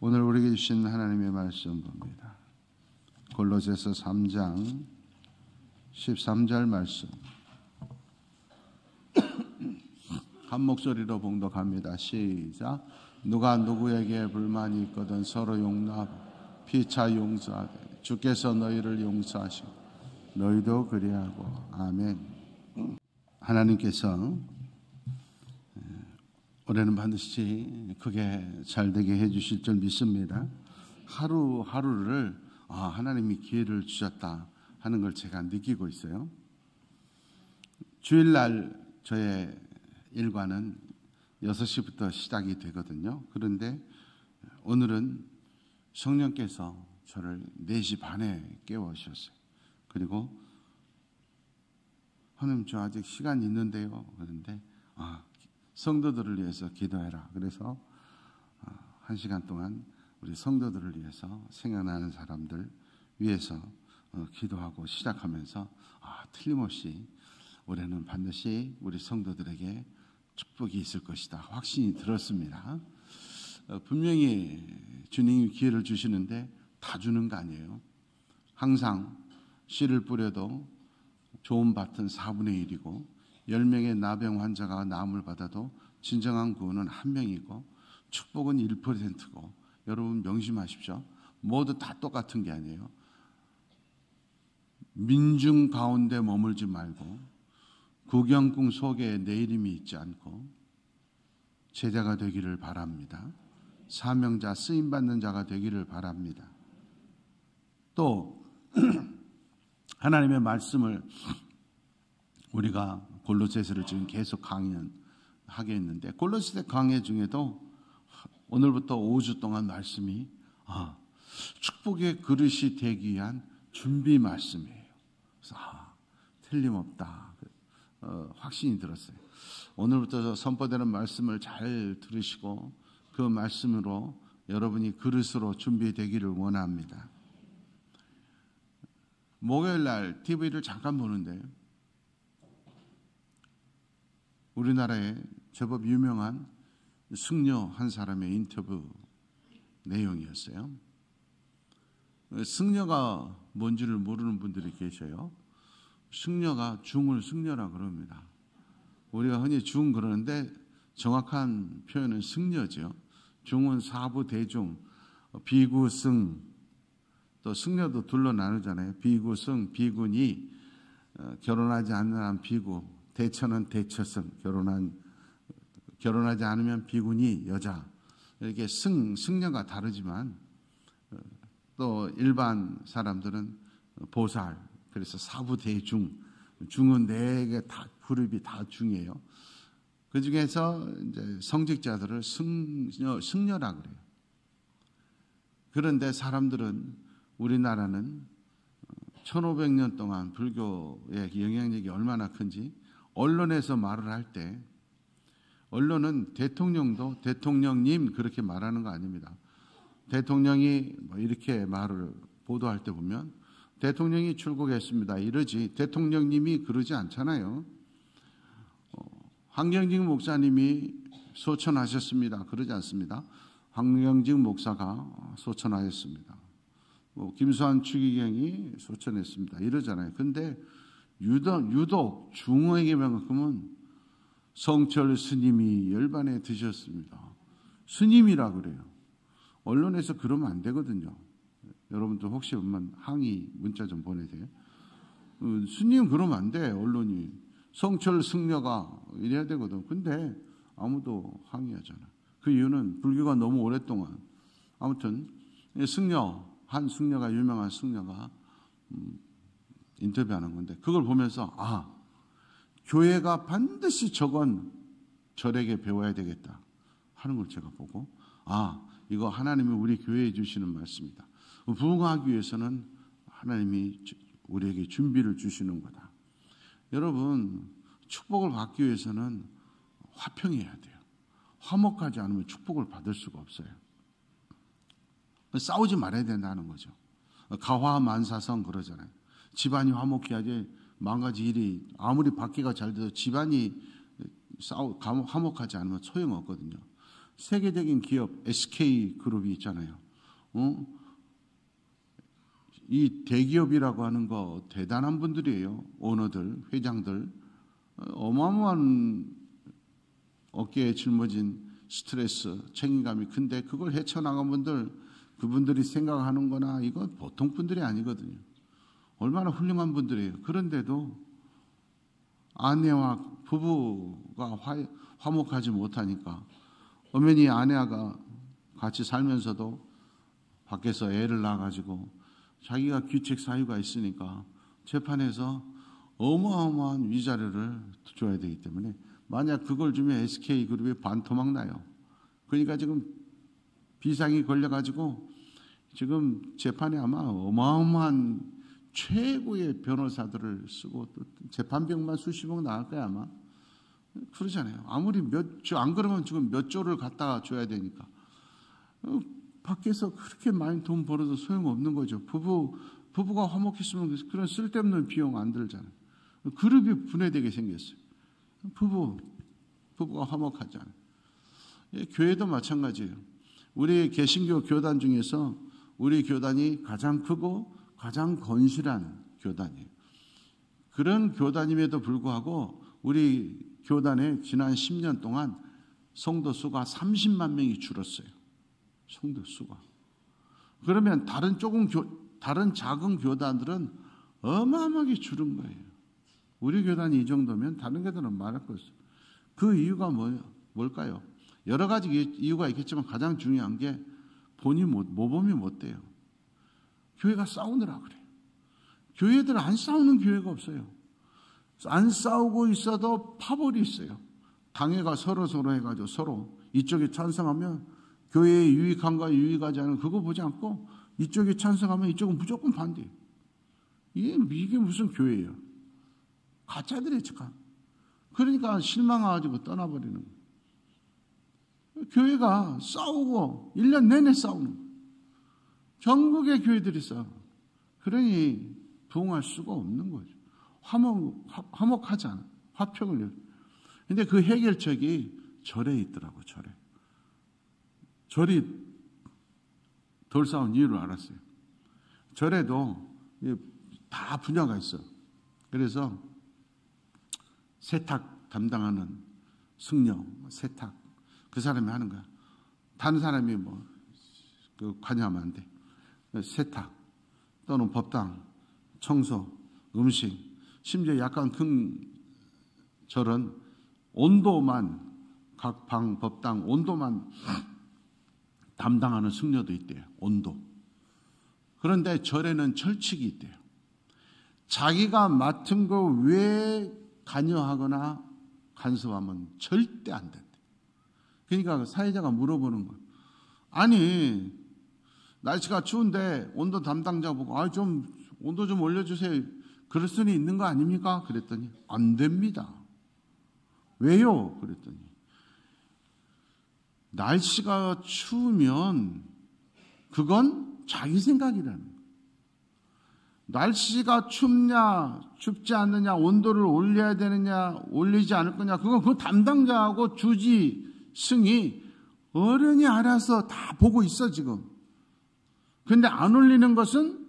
오늘 우리에게 주신 하나님의 말씀 봅니다. 골로새서 3장 13절 말씀. 한 목소리로 봉독합니다. 시작. 누가 누구에게 불만이 있거든 서로 용납하고 피차 용서하되 주께서 너희를 용서하시고 너희도 그리하고. 아멘. 하나님께서 올해는 반드시 그게 잘 되게 해주실 줄 믿습니다. 하루하루를 하나님이 기회를 주셨다 하는 걸 제가 느끼고 있어요. 주일날 저의 일과는 6시부터 시작이 되거든요. 그런데 오늘은 성령께서 저를 4시 반에 깨우셨어요. 그리고 하나님 저 아직 시간 있는데요. 그런데 성도들을 위해서 기도해라. 그래서 1시간 동안 우리 성도들을 위해서 생각나는 사람들 위해서 기도하고 시작하면서 틀림없이 올해는 반드시 우리 성도들에게 축복이 있을 것이다 확신이 들었습니다. 분명히 주님이 기회를 주시는데 다 주는 거 아니에요. 항상 씨를 뿌려도 좋은 밭은 4분의 1이고 10명의 나병 환자가 나음을 받아도 진정한 구원은 1명이고 축복은 1%고 여러분 명심하십시오. 모두 다 똑같은 게 아니에요. 민중 가운데 머물지 말고 구경꾼 속에 내 이름이 있지 않고 제자가 되기를 바랍니다. 사명자 쓰임받는 자가 되기를 바랍니다. 또 하나님의 말씀을 우리가 골로새서를 지금 계속 강연하게 했는데 골로새 강해 중에도 오늘부터 5주 동안 말씀이 축복의 그릇이 되기 위한 준비 말씀이에요. 그래서 틀림없다 확신이 들었어요. 오늘부터 선포되는 말씀을 잘 들으시고 그 말씀으로 여러분이 그릇으로 준비되기를 원합니다. 목요일날 TV를 잠깐 보는데 우리나라에 제법 유명한 승려 한 사람의 인터뷰 내용이었어요. 승려가 뭔지를 모르는 분들이 계셔요. 승려가 중을 승려라 그럽니다. 우리가 흔히 중 그러는데 정확한 표현은 승려죠. 중은 사부 대중, 비구승, 또 승려도 둘로 나누잖아요. 비구승, 비군이 결혼하지 않는 한 비구, 대처는 대처승, 결혼하지 않으면 비군이 여자. 이렇게 승려가 다르지만 또 일반 사람들은 보살, 그래서 사부 대중, 중은 4개 다 그룹이 다 중이에요. 그 중에서 이제 성직자들을 승려라 그래요. 그런데 사람들은 우리나라는 1500년 동안 불교의 영향력이 얼마나 큰지 언론에서 말을 할 때 언론은 대통령도 대통령님 그렇게 말하는 거 아닙니다. 대통령이 이렇게 말을 보도할 때 보면 대통령이 출국했습니다 이러지 대통령님이 그러지 않잖아요. 황경직 목사님이 소천하셨습니다 그러지 않습니다. 황경직 목사가 소천하였습니다. 김수환 추기경이 소천했습니다 이러잖아요. 근데 유독 중흥에게만큼은 성철 스님이 열반에 드셨습니다. 스님이라 그래요. 언론에서 그러면 안 되거든요. 여러분들 혹시 보면 항의 문자 좀 보내세요. 스님 그러면 안 돼. 언론이 성철 승려가 이래야 되거든. 근데 아무도 항의하잖아. 그 이유는 불교가 너무 오랫동안 아무튼 한 승려가 유명한 승려가 인터뷰하는 건데 그걸 보면서 교회가 반드시 저건 절에게 배워야 되겠다 하는 걸 제가 보고 이거 하나님이 우리 교회에 주시는 말씀이다. 부흥하기 위해서는 하나님이 우리에게 준비를 주시는 거다. 여러분 축복을 받기 위해서는 화평해야 돼요. 화목하지 않으면 축복을 받을 수가 없어요. 싸우지 말아야 된다는 거죠. 가화만사성 그러잖아요. 집안이 화목해야지 망가지 일이 아무리 밖에가 잘 돼도 집안이 화목하지 않으면 소용없거든요. 세계적인 기업 SK 그룹이 있잖아요. 이 대기업이라고 하는 거 대단한 분들이에요. 오너들, 회장들. 어마어마한 어깨에 짊어진 스트레스, 책임감이 큰데 그걸 헤쳐나간 분들, 그분들이 생각하는 거나 이건 보통 분들이 아니거든요. 얼마나 훌륭한 분들이에요. 그런데도 아내와 부부가 화목하지 못하니까 엄연히 아내가 같이 살면서도 밖에서 애를 낳아가지고 자기가 귀책 사유가 있으니까 재판에서 어마어마한 위자료를 줘야 되기 때문에 만약 그걸 주면 SK그룹이 반토막 나요. 그러니까 지금 비상이 걸려가지고 지금 재판에 아마 어마어마한 최고의 변호사들을 쓰고 또 재판비용만 수십억 나갈 거야 아마. 그러잖아요. 아무리 안 그러면 지금 몇 조를 갖다가 줘야 되니까. 밖에서 그렇게 많이 돈 벌어도 소용없는 거죠. 부부가 화목했으면 그런 쓸데없는 비용 안 들잖아요. 그룹이 분해되게 생겼어요. 부부가 화목하지 않아요. 교회도 마찬가지예요. 우리 개신교 교단 중에서 우리 교단이 가장 크고 가장 건실한 교단이에요. 그런 교단임에도 불구하고 우리 교단에 지난 10년 동안 성도 수가 30만 명이 줄었어요. 성도 수가. 그러면 다른 작은 교단들은 어마어마하게 줄은 거예요. 우리 교단이 이 정도면 다른 교단은 말할 거 없어요. 그 이유가 뭘까요? 여러 가지 이유가 있겠지만 가장 중요한 게 모범이 못 돼요. 교회가 싸우느라 그래요. 교회들은 안 싸우는 교회가 없어요. 안 싸우고 있어도 파벌이 있어요. 당회가 서로 해가지고 서로 이쪽에 찬성하면 교회에 유익한가 유익하지 않은 그거 보지 않고 이쪽에 찬성하면 이쪽은 무조건 반대. 이게 무슨 교회예요? 가짜들의 척한. 그러니까 실망해가지고 떠나버리는 거예요. 교회가 싸우고 1년 내내 싸우는 거예요. 전국의 교회들이 싸워. 그러니 부흥할 수가 없는 거죠. 화목하지 않아. 화평을 내. 근데 그 해결책이 절에 있더라고, 절에. 절이 덜 싸운 이유를 알았어요. 절에도 다 분야가 있어. 그래서 세탁 담당하는 승려, 세탁. 그 사람이 하는 거야. 다른 사람이 관여하면 안 돼. 세탁 또는 법당, 청소, 음식, 심지어 약간 큰 절은 온도만 각 방 법당 온도만 담당하는 승려도 있대요. 온도. 그런데 절에는 철칙이 있대요. 자기가 맡은 거 외에 관여하거나 간섭하면 절대 안 된대. 그러니까 사회자가 물어보는 거예요. 아니 날씨가 추운데 온도 담당자 보고 온도 좀 올려주세요. 그럴 수는 있는 거 아닙니까? 그랬더니 안 됩니다. 왜요? 그랬더니 날씨가 추우면 그건 자기 생각이라는 거예요. 날씨가 춥냐 춥지 않느냐 온도를 올려야 되느냐 올리지 않을 거냐 그건 그 담당자하고 주지 승이 어른이 알아서 다 보고 있어 지금. 근데 안 올리는 것은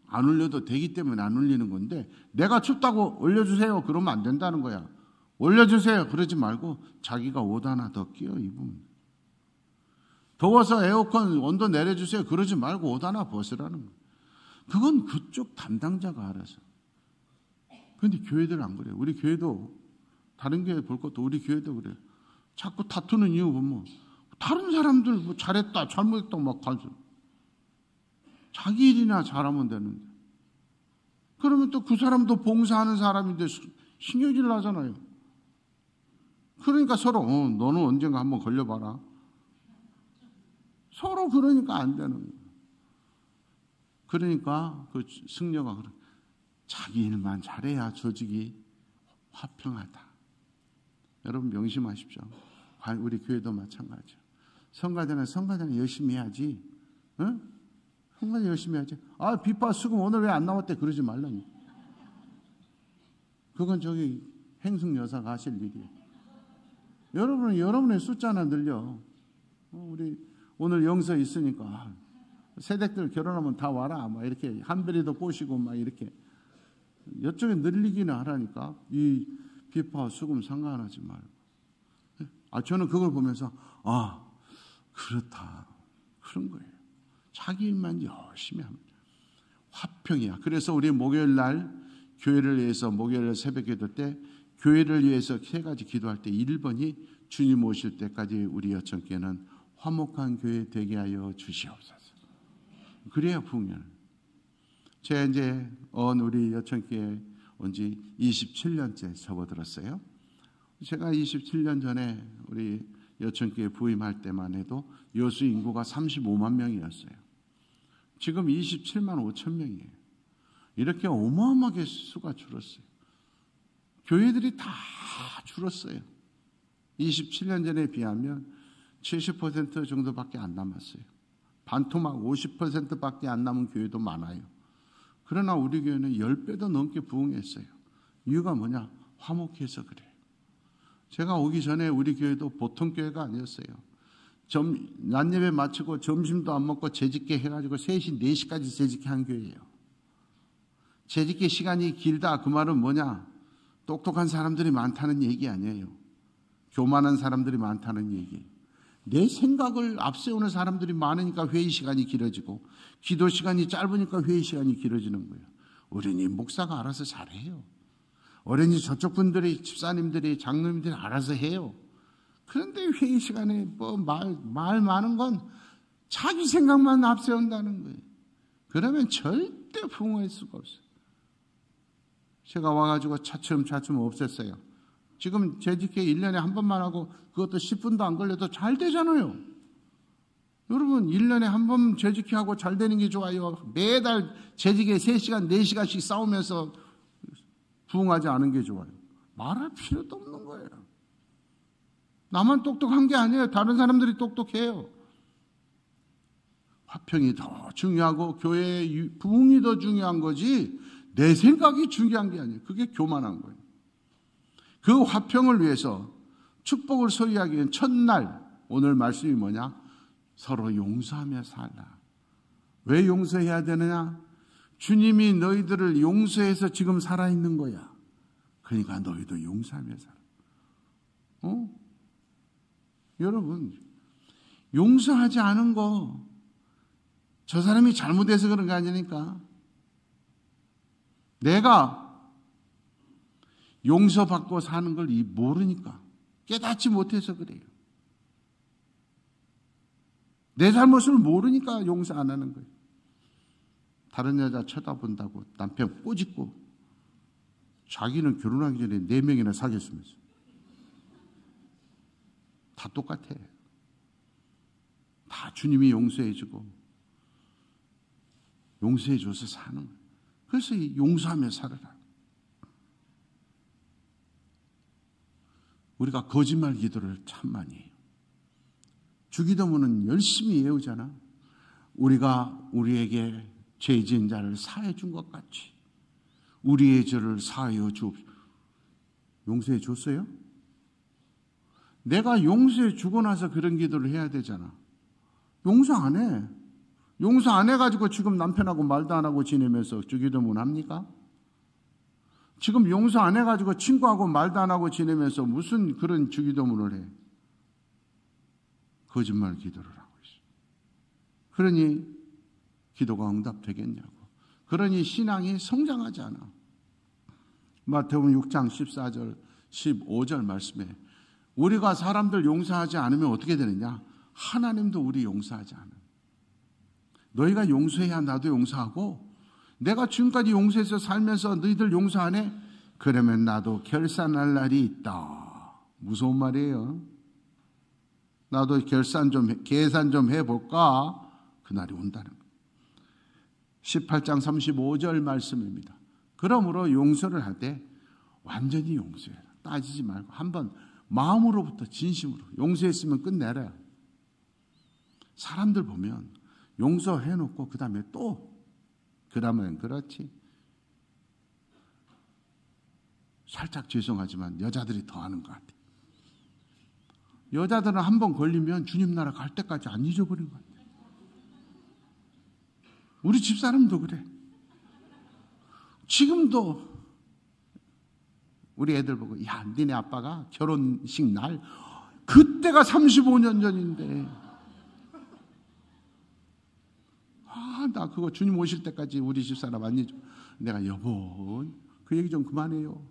안 올려도 되기 때문에 안 올리는 건데 내가 춥다고 올려주세요 그러면 안 된다는 거야. 올려주세요 그러지 말고 자기가 옷 하나 더 끼워 입으면. 더워서 에어컨 온도 내려주세요 그러지 말고 옷 하나 벗으라는 거야. 그건 그쪽 담당자가 알아서. 그런데 교회들은 안 그래요. 우리 교회도 다른 교회 볼 것도 우리 교회도 그래요. 자꾸 다투는 이유 보면 다른 사람들 잘했다 잘못했다 막 간섭. 자기 일이나 잘하면 되는데. 그러면 또 그 사람도 봉사하는 사람인데 신경질 나잖아요. 그러니까 서로 너는 언젠가 한번 걸려봐라. 서로 그러니까 안 되는 거예요. 그러니까 그 승려가 그래. 자기 일만 잘해야 조직이 화평하다. 여러분 명심하십시오. 우리 교회도 마찬가지죠. 성가대는 열심히 해야지. 응? 성가대 열심히 해야지. 비파 수금 오늘 왜 안 나왔대? 그러지 말라니. 그건 행승 여사가 하실 일이에요. 여러분의 숫자나 늘려. 우리 오늘 영서 있으니까 새댁들 결혼하면 다 와라. 막 이렇게 한별이도 꼬시고 막 이렇게 이쪽에 늘리기는 하라니까. 이 비파와 수금 상관하지 말고. 저는 그걸 보면서 그렇다. 그런 거예요. 자기 일만 열심히 합니다. 화평이야. 그래서 우리 목요일 날 교회를 위해서 목요일 새벽 기도 때 교회를 위해서 세 가지 기도할 때 1번이 주님 오실 때까지 우리 여천교회는 화목한 교회 되게 하여 주시옵소서. 그래야 풍요를. 제가 이제 우리 여천교회 온 지 27년째 접어들었어요. 제가 27년 전에 우리 여천교회 부임할 때만 해도 여수 인구가 35만 명이었어요. 지금 27만 5천 명이에요. 이렇게 어마어마하게 수가 줄었어요. 교회들이 다 줄었어요. 27년 전에 비하면 70% 정도밖에 안 남았어요. 반토막 50%밖에 안 남은 교회도 많아요. 그러나 우리 교회는 10배도 넘게 부흥했어요. 이유가 뭐냐? 화목해서 그래요. 제가 오기 전에 우리 교회도 보통 교회가 아니었어요. 낮예배 마치고 점심도 안 먹고 재직회 해가지고 3시, 4시까지 재직회 한 교회예요. 재직회 시간이 길다. 그 말은 뭐냐? 똑똑한 사람들이 많다는 얘기 아니에요. 교만한 사람들이 많다는 얘기예요. 내 생각을 앞세우는 사람들이 많으니까 회의 시간이 길어지고 기도 시간이 짧으니까 회의 시간이 길어지는 거예요. 어린이 목사가 알아서 잘해요. 어린이 저쪽 분들이 집사님들이 장로님들이 알아서 해요. 그런데 회의 시간에 말 많은 건 자기 생각만 앞세운다는 거예요. 그러면 절대 부흥할 수가 없어요. 제가 와가지고 차츰 없앴어요. 지금 재직회 1년에 한 번만 하고 그것도 10분도 안 걸려도 잘 되잖아요. 여러분 1년에 한 번 재직회 하고 잘 되는 게 좋아요. 매달 재직회 3시간 4시간씩 싸우면서 부흥하지 않은 게 좋아요. 말할 필요도 없는 거예요. 나만 똑똑한 게 아니에요. 다른 사람들이 똑똑해요. 화평이 더 중요하고 교회의 부흥이 더 중요한 거지 내 생각이 중요한 게 아니에요. 그게 교만한 거예요. 그 화평을 위해서 축복을 소유하기 위한 첫날 오늘 말씀이 뭐냐? 서로 용서하며 살라. 왜 용서해야 되느냐? 주님이 너희들을 용서해서 지금 살아있는 거야. 그러니까 너희도 용서하며 살아. 여러분 용서하지 않은 거 저 사람이 잘못해서 그런 거 아니니까. 내가 용서받고 사는 걸 모르니까 깨닫지 못해서 그래요. 내 잘못을 모르니까 용서 안 하는 거예요. 다른 여자 쳐다본다고 남편 꼬집고 자기는 결혼하기 전에 4명이나 사귀었으면서 다 똑같아. 다 주님이 용서해주고 용서해줘서 사는 거예요. 그래서 용서하며 살아라. 우리가 거짓말 기도를 참 많이 해요. 주기도문은 열심히 외우잖아. 우리가 우리에게 죄 지은 자를 사해 준 것 같이 우리의 죄를 사하여 주옵소서. 용서해 줬어요? 내가 용서해 주고 나서 그런 기도를 해야 되잖아. 용서 안 해. 용서 안 해가지고 지금 남편하고 말도 안 하고 지내면서 주기도문 합니까? 지금 용서 안 해가지고 친구하고 말도 안 하고 지내면서 무슨 그런 주기도문을 해? 거짓말 기도를 하고 있어. 그러니 기도가 응답되겠냐고. 그러니 신앙이 성장하지 않아. 마태복음 6장 14절 15절 말씀에 우리가 사람들 용서하지 않으면 어떻게 되느냐? 하나님도 우리 용서하지 않아. 너희가 용서해야 나도 용서하고 내가 지금까지 용서해서 살면서 너희들 용서 안 해? 그러면 나도 결산할 날이 있다. 무서운 말이에요. 나도 계산 좀 해볼까? 그날이 온다는 거예요. 18장 35절 말씀입니다. 그러므로 용서를 할 때 완전히 용서해라. 따지지 말고 한번 마음으로부터 진심으로 용서했으면 끝내라. 사람들 보면 용서해놓고 그 다음에 그러면 그렇지. 살짝 죄송하지만 여자들이 더 하는 것 같아. 여자들은 한 번 걸리면 주님 나라 갈 때까지 안 잊어버린 것 같아요. 우리 집사람도 그래. 지금도 우리 애들 보고, 야, 니네 아빠가 결혼식 날 그때가 35년 전인데, 나 그거 주님 오실 때까지 우리 집사람 안 잊어. 내가 여보, 그 얘기 좀 그만해요.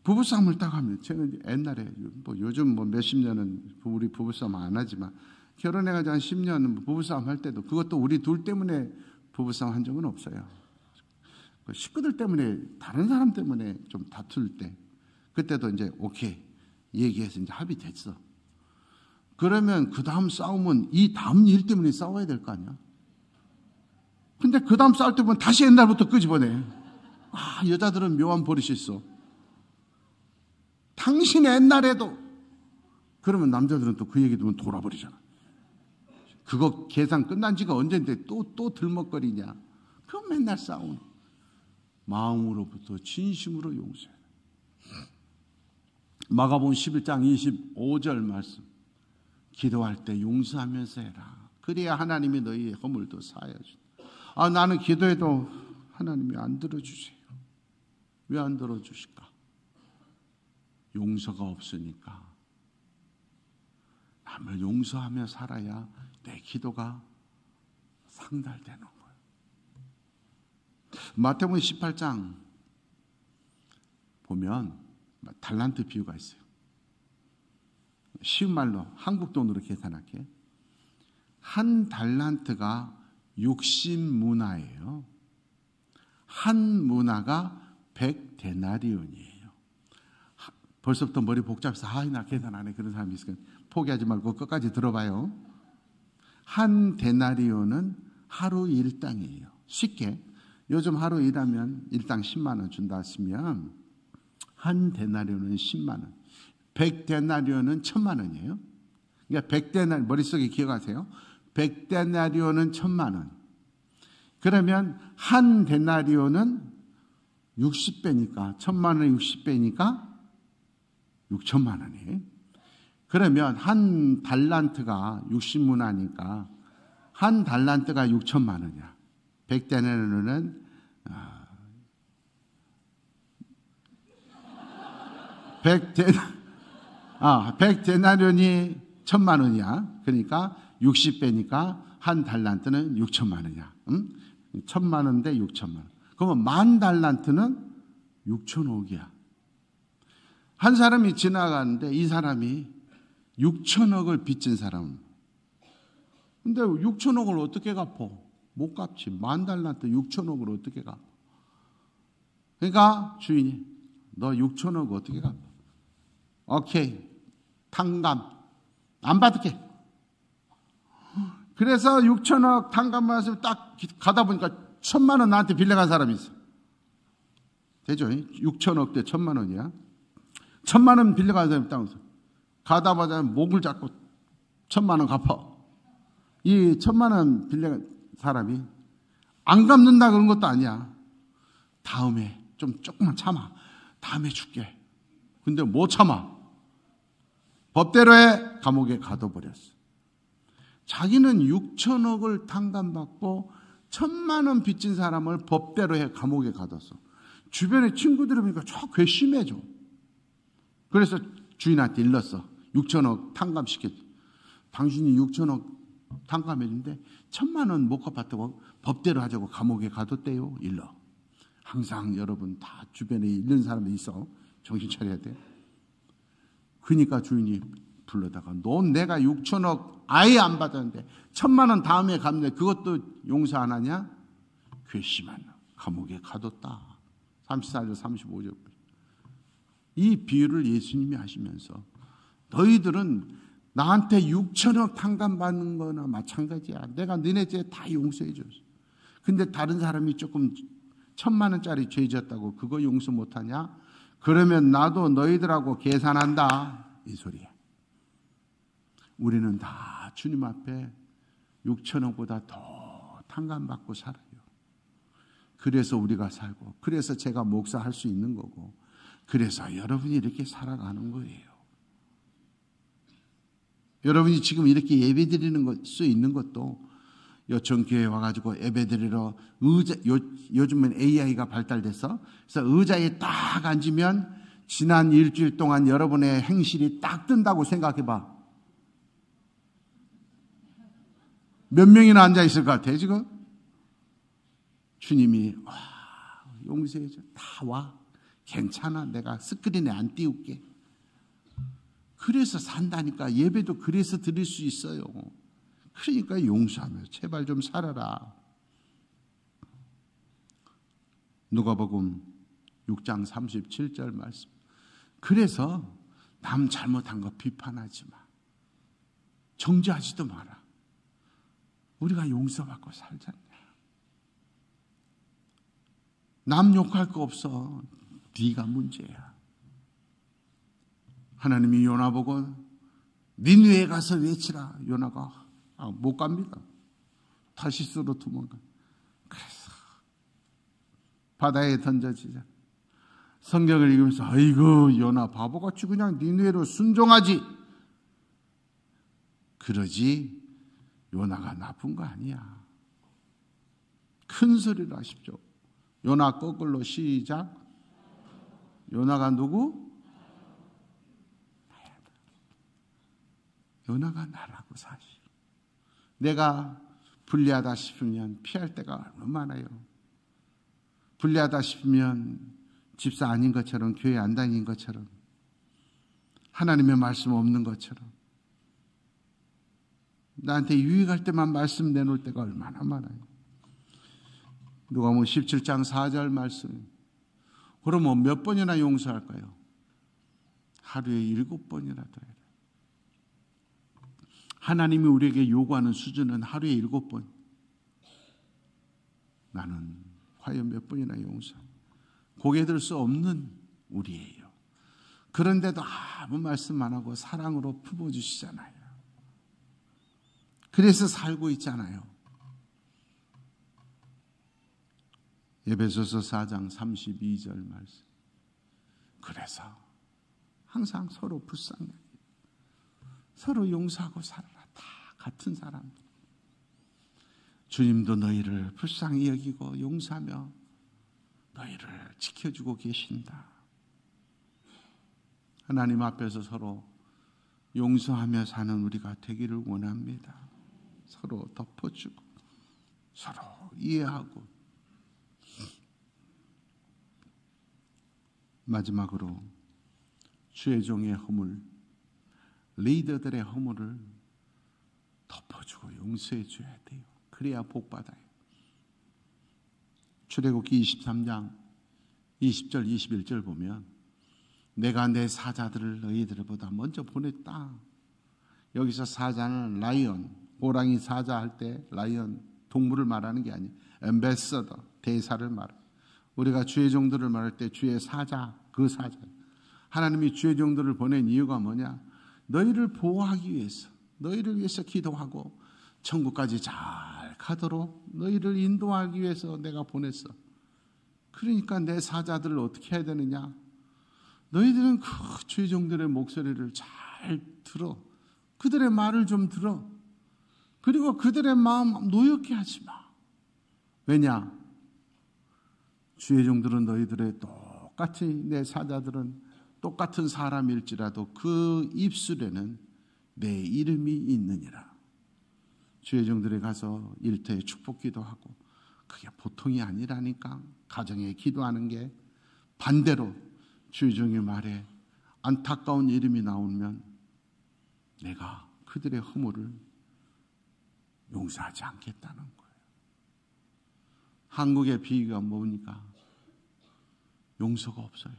부부싸움을 딱 하면, 저는 옛날에 뭐 요즘 뭐 몇십 년은 우리 부부싸움 안 하지만 결혼해가지고 한 10년 부부싸움 할 때도 그것도 우리 둘 때문에 부부싸움 한 적은 없어요. 식구들 때문에, 다른 사람 때문에 좀 다툴 때, 그때도 이제 오케이 얘기해서 이제 합의됐어. 그러면 그 다음 싸움은 이 다음 일 때문에 싸워야 될 거 아니야. 근데 그 다음 싸울 때 보면 다시 옛날부터 끄집어내. 여자들은 묘한 버릇이 있어. 당신 옛날에도. 그러면 남자들은 또 그 얘기 들으면 돌아버리잖아. 그거 계산 끝난 지가 언젠데 또 들먹거리냐. 그럼 맨날 싸우는. 마음으로부터 진심으로 용서해. 마가복음 11장 25절 말씀. 기도할 때 용서하면서 해라. 그래야 하나님이 너희의 허물도 사하여 준다. 나는 기도해도 하나님이 안 들어주세요. 왜 안 들어주실까? 용서가 없으니까. 남을 용서하며 살아야 내 기도가 상달되는 거예요. 마태복음 18장 보면 달란트 비유가 있어요. 쉬운 말로 한국 돈으로 계산할게. 한 달란트가 60문화예요. 한 문화가 100데나리온이에요. 벌써부터 머리 복잡해서 나 계산 안 해. 그런 사람이 있으니까 포기하지 말고 끝까지 들어봐요. 한 데나리온은 하루 일당이에요. 쉽게 요즘 하루 일하면 일당 10만 원 준다 하시면 한 데나리온은 10만 원. 100데나리온은 1000만 원이에요. 그러니까 100데나리온 머릿속에 기억하세요. 100데나리온은 1000만 원. 그러면 한 데나리온은 60배니까 1000만 원에 60배니까 6천만 원이에요. 그러면 한 달란트가 60문화니까 한 달란트가 6천만 원이야. 100데나리온은 100데나리온이 1000만 원이야. 그러니까 60배니까 한 달란트는 6천만 원이야. 1000만 원 대 6천만 원. 그러면 만 달란트는 6천억이야. 한 사람이 지나가는데 이 사람이 6천억을 빚진 사람. 근데 6천억을 어떻게 갚어? 못 갚지. 만 달란트 6천억을 어떻게 갚어? 그러니까 주인이 너 6천억 어떻게 갚아? 오케이. 탕감. 안 받을게. 그래서 6천억 탕감 받아서 딱 가다 보니까 1000만 원 나한테 빌려간 사람이 있어. 되죠? 6천억 대 1000만 원이야. 1000만 원 빌려간 사람이 딱 있어. 가다 보자 목을 잡고 1000만 원 갚아. 이 1000만 원 빌려간 사람이 안 갚는다 그런 것도 아니야. 다음에 조금만 참아. 다음에 줄게. 근데 못 참아. 법대로의 감옥에 가둬버렸어. 자기는 6천억을 탕감받고 1000만 원 빚진 사람을 법대로의 감옥에 가뒀어. 주변에 친구들이 보니까 저 괘씸해져. 그래서 주인한테 일렀어. 6천억 탕감시켰어. 당신이 6천억 탕감해준데 1000만 원 못 갚았다고 법대로 하자고 감옥에 가뒀대요. 일러. 항상 여러분 다 주변에 이런 사람이 있어. 정신 차려야 돼. 그러니까 주인이 불러다가 넌 내가 6천억 아예 안 받았는데 1000만 원 다음에 갚네. 그것도 용서 안 하냐? 괘씸한 감옥에 가뒀다. 34절 35절. 이 비유를 예수님이 하시면서 너희들은 나한테 6천억 탕감받는 거나 마찬가지야. 내가 너네 죄 다 용서해 줬어. 근데 다른 사람이 조금 1000만 원짜리 죄 졌다고 그거 용서 못하냐? 그러면 나도 너희들하고 계산한다. 이 소리야. 우리는 다 주님 앞에 6천억보다 더 탕감받고 살아요. 그래서 우리가 살고, 그래서 제가 목사할 수 있는 거고, 그래서 여러분이 이렇게 살아가는 거예요. 여러분이 지금 이렇게 예배 드리는 수 있는 것도 요청교회에 와가지고 예배 드리러 요즘은 AI가 발달돼서 그래서 의자에 딱 앉으면 지난 일주일 동안 여러분의 행실이 딱 뜬다고 생각해봐. 몇 명이나 앉아 있을 것 같아 지금? 주님이 와, 용서해줘. 다 와. 괜찮아. 내가 스크린에 안 띄울게. 그래서 산다니까. 예배도 그래서 드릴 수 있어요. 그러니까 용서하며 제발 좀 살아라. 누가복음 6장 37절 말씀. 그래서 남 잘못한 거 비판하지 마. 정죄하지도 마라. 우리가 용서받고 살잖냐. 남 욕할 거 없어. 네가 문제야. 하나님이 요나 보고 니느웨에 가서 외치라. 요나가 못 갑니다. 타시스로 도망가. 그래서 바다에 던져지자. 성경을 읽으면서 아이고 요나 바보같이 그냥 니느웨로 순종하지. 그러지 요나가 나쁜 거 아니야. 큰 소리로 하십시오. 요나 거꾸로 시작. 요나가 누구? 요나가 나라고 사실. 내가 불리하다 싶으면 피할 때가 얼마나 많아요. 불리하다 싶으면 집사 아닌 것처럼 교회 안 다닌 것처럼 하나님의 말씀 없는 것처럼 나한테 유익할 때만 말씀 내놓을 때가 얼마나 많아요. 누가복음 17장 4절 말씀. 그러면 몇 번이나 용서할까요? 하루에 7번이라도 해라. 하나님이 우리에게 요구하는 수준은 하루에 7번. 나는 과연 몇 번이나 용서? 고개 들 수 없는 우리예요. 그런데도 아무 말씀 안 하고 사랑으로 품어주시잖아요. 그래서 살고 있잖아요. 에베소서 4장 32절 말씀. 그래서 항상 서로 불쌍하게 서로 용서하고 살아라. 다 같은 사람들. 주님도 너희를 불쌍히 여기고 용서하며 너희를 지켜주고 계신다. 하나님 앞에서 서로 용서하며 사는 우리가 되기를 원합니다. 서로 덮어주고 서로 이해하고. 마지막으로 주의 종의 허물, 리더들의 허물을 덮어주고 용서해 줘야 돼요. 그래야 복 받아요. 출애굽기 23장 20절 21절 보면 내가 내 사자들을 너희들보다 먼저 보냈다. 여기서 사자는 라이언, 호랑이 사자 할 때 라이언 동물을 말하는 게 아니에요. 엠베서더, 대사를 말해요. 우리가 주의 종들을 말할 때 주의 사자, 그 사자. 하나님이 주의 종들을 보낸 이유가 뭐냐? 너희를 보호하기 위해서, 너희를 위해서 기도하고 천국까지 잘 가도록 너희를 인도하기 위해서 내가 보냈어. 그러니까 내 사자들을 어떻게 해야 되느냐? 너희들은 그 주의 종들의 목소리를 잘 들어. 그들의 말을 좀 들어. 그리고 그들의 마음 노엽게 하지 마. 왜냐? 주의 종들은 너희들의 똑같이 내 사자들은 똑같은 사람일지라도 그 입술에는 내 이름이 있느니라. 주의 종들이 가서 일터에 축복 기도하고 그게 보통이 아니라니까. 가정에 기도하는 게 반대로 주의 종의 말에 안타까운 이름이 나오면 내가 그들의 허물을 용서하지 않겠다는 거예요. 한국의 비유가 뭡니까? 용서가 없어요.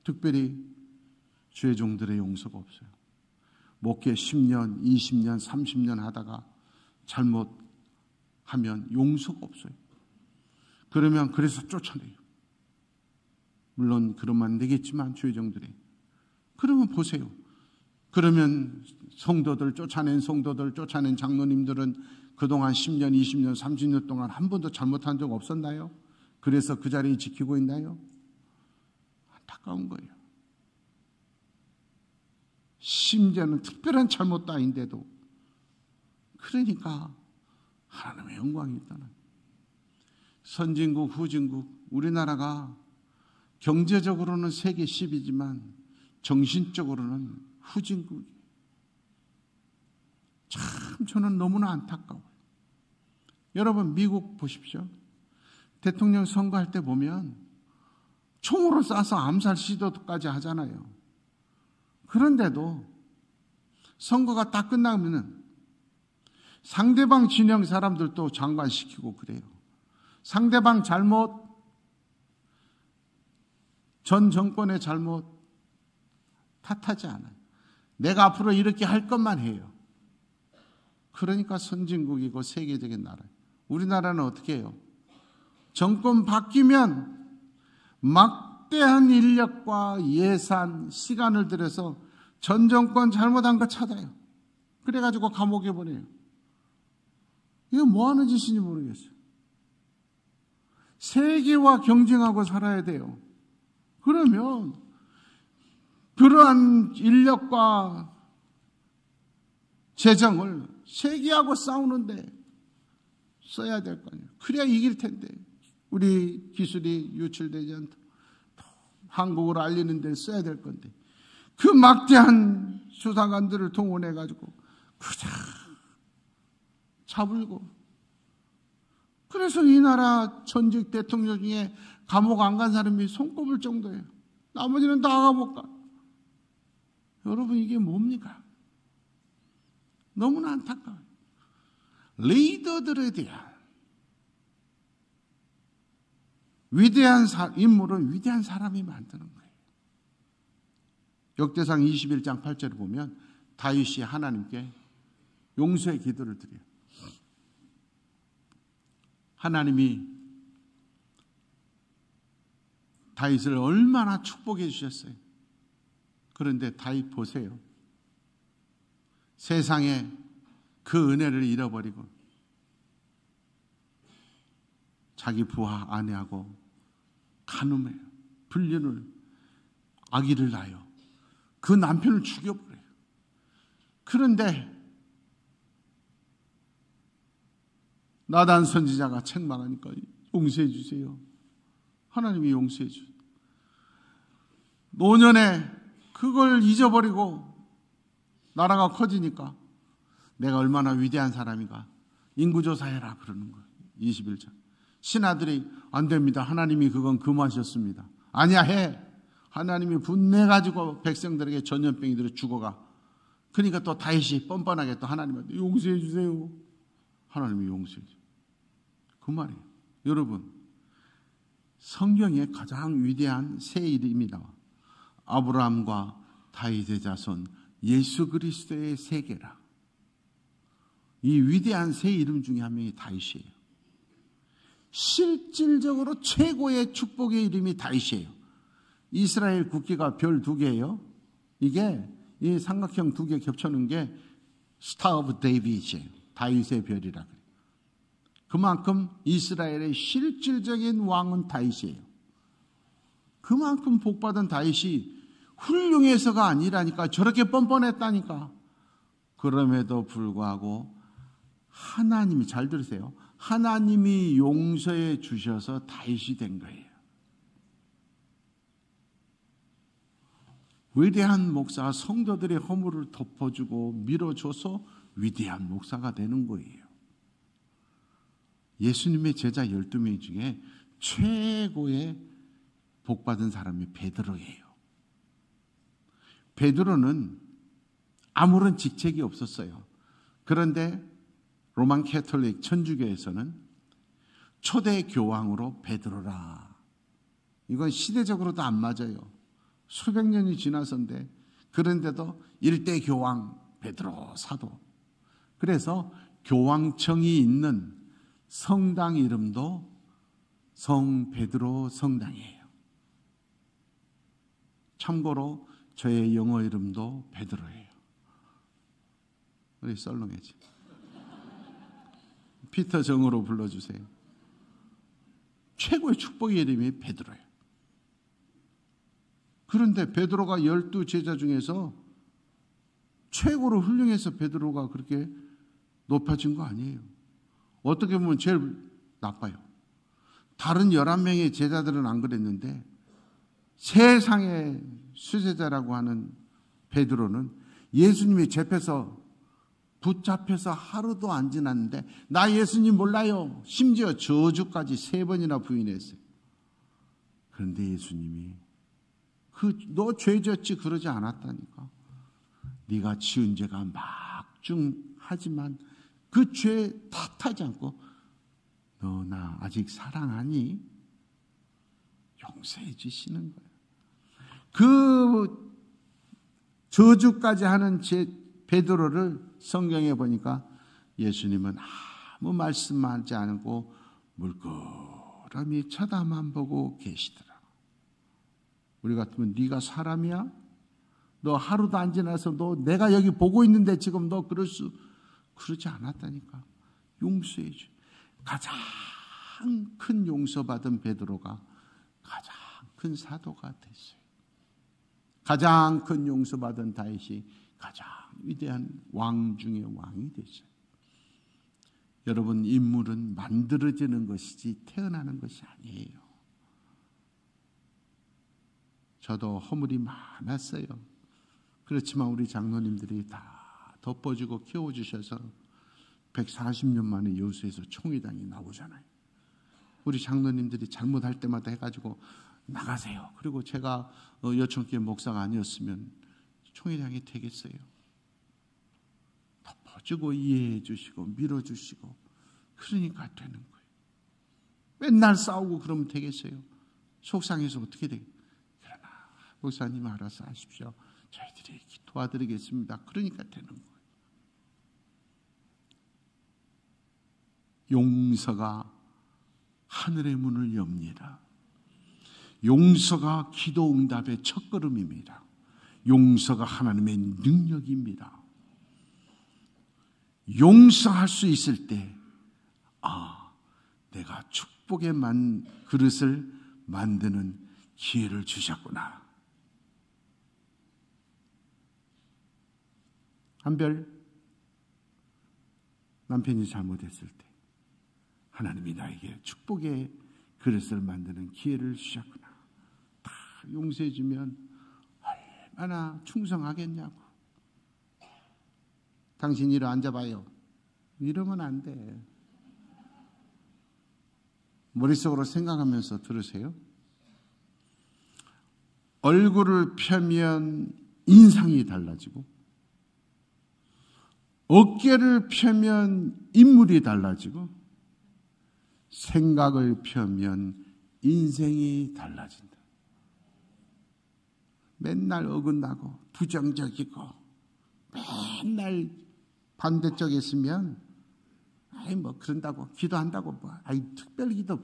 특별히 주의 종들의 용서가 없어요. 목회 10년, 20년, 30년 하다가 잘못하면 용서가 없어요. 그러면 그래서 쫓아내요. 물론 그러면 안 되겠지만 주의 종들이. 그러면 보세요. 그러면 성도들 쫓아낸 장로님들은 그동안 10년, 20년, 30년 동안 한 번도 잘못한 적 없었나요? 그래서 그 자리에 지키고 있나요? 안타까운 거예요. 심지어는 특별한 잘못도 아닌데도. 그러니까 하나님의 영광이 있다는. 선진국, 후진국, 우리나라가 경제적으로는 세계 10위지만 정신적으로는 후진국이. 참 저는 너무나 안타까워요. 여러분 미국 보십시오. 대통령 선거할 때 보면 총으로 쏴서 암살 시도까지 하잖아요. 그런데도 선거가 딱 끝나면은 상대방 진영 사람들도 장관시키고 그래요. 상대방 잘못, 전 정권의 잘못 탓하지 않아요. 내가 앞으로 이렇게 할 것만 해요. 그러니까 선진국이고 세계적인 나라예요. 우리나라는 어떻게 해요? 정권 바뀌면 막대한 인력과 예산, 시간을 들여서 전 정권 잘못한 거 찾아요. 그래가지고 감옥에 보내요. 이거 뭐 하는 짓인지 모르겠어요. 세계와 경쟁하고 살아야 돼요. 그러면 그러한 인력과 재정을 세계하고 싸우는데 써야 될 거 아니에요. 그래야 이길 텐데. 우리 기술이 유출되지 않도록 한국을 알리는 데 써야 될 건데. 그 막대한 수사관들을 동원해가지고 그저 잡을고. 그래서 이 나라 전직 대통령 중에 감옥 안 간 사람이 손꼽을 정도예요. 나머지는 다 감옥 가. 여러분 이게 뭡니까? 너무나 안타까워요. 리더들에 대한 위대한 인물은 위대한 사람이 만드는 거예요. 역대상 21장 8절을 보면 다윗이 하나님께 용서의 기도를 드려요. 하나님이 다윗을 얼마나 축복해 주셨어요. 그런데 다윗 보세요. 세상에 그 은혜를 잃어버리고 자기 부하 아내하고 간음해요. 불륜을, 아기를 낳아요. 그 남편을 죽여버려요. 그런데 나단 선지자가 책망하니까 용서해 주세요. 하나님이 용서해 주세요. 노년에 그걸 잊어버리고 나라가 커지니까 내가 얼마나 위대한 사람인가 인구조사해라 그러는 거예요. 21장. 신하들이 안 됩니다. 하나님이 그건 금하셨습니다. 아니야 해. 하나님이 분내가지고 백성들에게 전염병이들이 죽어가. 그러니까 또 다윗이 뻔뻔하게 또 하나님한테 용서해 주세요. 하나님이 용서해 주세요. 그 말이에요. 여러분 성경에 가장 위대한 새 이름이 나와. 아브라함과 다윗의 자손 예수 그리스도의 세계라. 이 위대한 새 이름 중에 한 명이 다윗이에요. 실질적으로 최고의 축복의 이름이 다윗이에요. 이스라엘 국기가 별 2개예요. 이게 이 삼각형 2개 겹쳐놓은 게 스타 오브 데이빗이에요. 다윗의 별이라 그래요. 그만큼 이스라엘의 실질적인 왕은 다윗이에요. 그만큼 복받은 다윗이 훌륭해서가 아니라니까. 저렇게 뻔뻔했다니까. 그럼에도 불구하고 하나님이, 잘 들으세요, 하나님이 용서해 주셔서 다윗이 된 거예요. 위대한 목사가 성도들의 허물을 덮어주고 밀어줘서 위대한 목사가 되는 거예요. 예수님의 제자 12명 중에 최고의 복받은 사람이 베드로예요. 베드로는 아무런 직책이 없었어요. 그런데 로만 캐톨릭 천주교에서는 초대 교황으로 베드로라. 이건 시대적으로도 안 맞아요. 수백 년이 지나서인데 그런데도 일대 교황 베드로 사도. 그래서 교황청이 있는 성당 이름도 성 베드로 성당이에요. 참고로 저의 영어 이름도 베드로예요. 우리 썰렁해지. 피터 정으로 불러주세요. 최고의 축복의 이름이 베드로예요. 그런데 베드로가 12 제자 중에서 최고로 훌륭해서 베드로가 그렇게 높아진 거 아니에요. 어떻게 보면 제일 나빠요. 다른 11명의 제자들은 안 그랬는데 세상의 수제자라고 하는 베드로는 예수님이 붙잡혀서 하루도 안 지났는데 나 예수님 몰라요. 심지어 저주까지 3번이나 부인했어요. 그런데 예수님이 너 죄졌지 그러지 않았다니까. 네가 지은 죄가 막중하지만 그 죄 탓하지 않고 너 나 아직 사랑하니? 용서해 주시는 거예요. 그 저주까지 하는 베드로를 성경에 보니까 예수님은 아무 말씀하지 않고 물끄러미 쳐다만 보고 계시더라. 우리 같으면 네가 사람이야? 너 하루도 안 지나서 내가 여기 보고 있는데 지금 너 그러지 않았다니까. 용서해 줘. 가장 큰 용서받은 베드로가 가장 큰 사도가 됐어요. 가장 큰 용서받은 다윗이 가장 위대한 왕 중의 왕이 됐어요. 여러분, 인물은 만들어지는 것이지 태어나는 것이 아니에요. 저도 허물이 많았어요. 그렇지만 우리 장로님들이 다 덮어주고 키워주셔서 140년 만에 여수에서 총회장이 나오잖아요. 우리 장로님들이 잘못할 때마다 해가지고 나가세요. 그리고 제가 여천교회 목사가 아니었으면 총회장이 되겠어요. 덮어주고 이해해 주시고 밀어주시고 그러니까 되는 거예요. 맨날 싸우고 그러면 되겠어요. 속상해서 어떻게 되겠어요. 그러나 목사님 알아서 하십시오. 저희들이 도와드리겠습니다. 그러니까 되는 거예요. 용서가 하늘의 문을 엽니다. 용서가 기도 응답의 첫걸음입니다. 용서가 하나님의 능력입니다. 용서할 수 있을 때 내가 축복의 그릇을 만드는 기회를 주셨구나. 한별 남편이 잘못했을 때 하나님이 나에게 축복의 그릇을 만드는 기회를 주셨구나. 다 용서해 주면 얼마나 충성하겠냐고. 당신 이리 앉아봐요. 이러면 안 돼. 머릿속으로 생각하면서 들으세요. 얼굴을 펴면 인상이 달라지고 어깨를 펴면 인물이 달라지고 생각을 펴면 인생이 달라진다. 맨날 어긋나고 부정적이고 맨날 반대쪽에 있으면 뭐 그런다고 기도한다고 특별 기도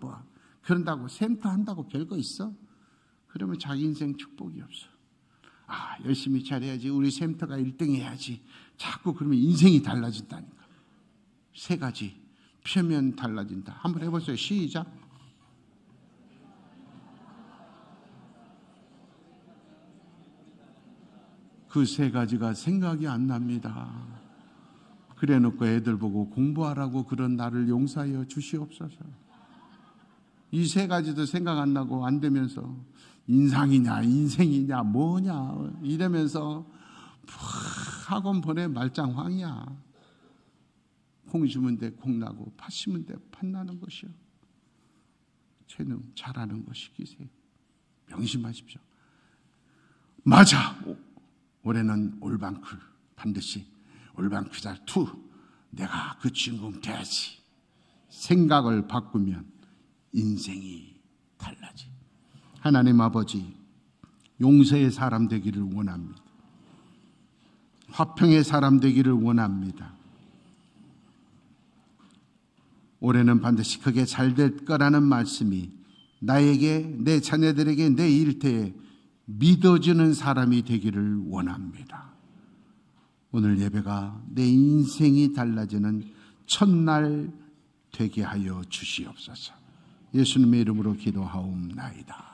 그런다고 샘터 한다고 별거 있어? 그러면 자기 인생 축복이 없어. 열심히 잘해야지. 우리 샘터가 1등 해야지. 자꾸 그러면 인생이 달라진다니까. 3가지. 펴면 달라진다. 한번 해보세요. 시작. 그 3가지가 생각이 안 납니다. 그래 놓고 애들 보고 공부하라고 그런 나를 용서하여 주시옵소서. 이 3가지도 생각 안 나고 안 되면서 인상이냐 인생이냐 뭐냐 이러면서 학원 보내 말짱황이야. 콩 심은 데 콩 나고 팥 심은 데 팥 나는 것이요. 재능 잘하는 것이 기세요. 명심하십시오. 맞아. 올해는 올방클 반드시 올방크잘 2 내가 그 주인공 돼야지. 생각을 바꾸면 인생이 달라지. 하나님 아버지, 용서의 사람 되기를 원합니다. 화평의 사람 되기를 원합니다. 올해는 반드시 그게 잘 될 거라는 말씀이 나에게, 내 자녀들에게, 내 일터에 믿어주는 사람이 되기를 원합니다. 오늘 예배가 내 인생이 달라지는 첫날 되게 하여 주시옵소서. 예수님의 이름으로 기도하옵나이다.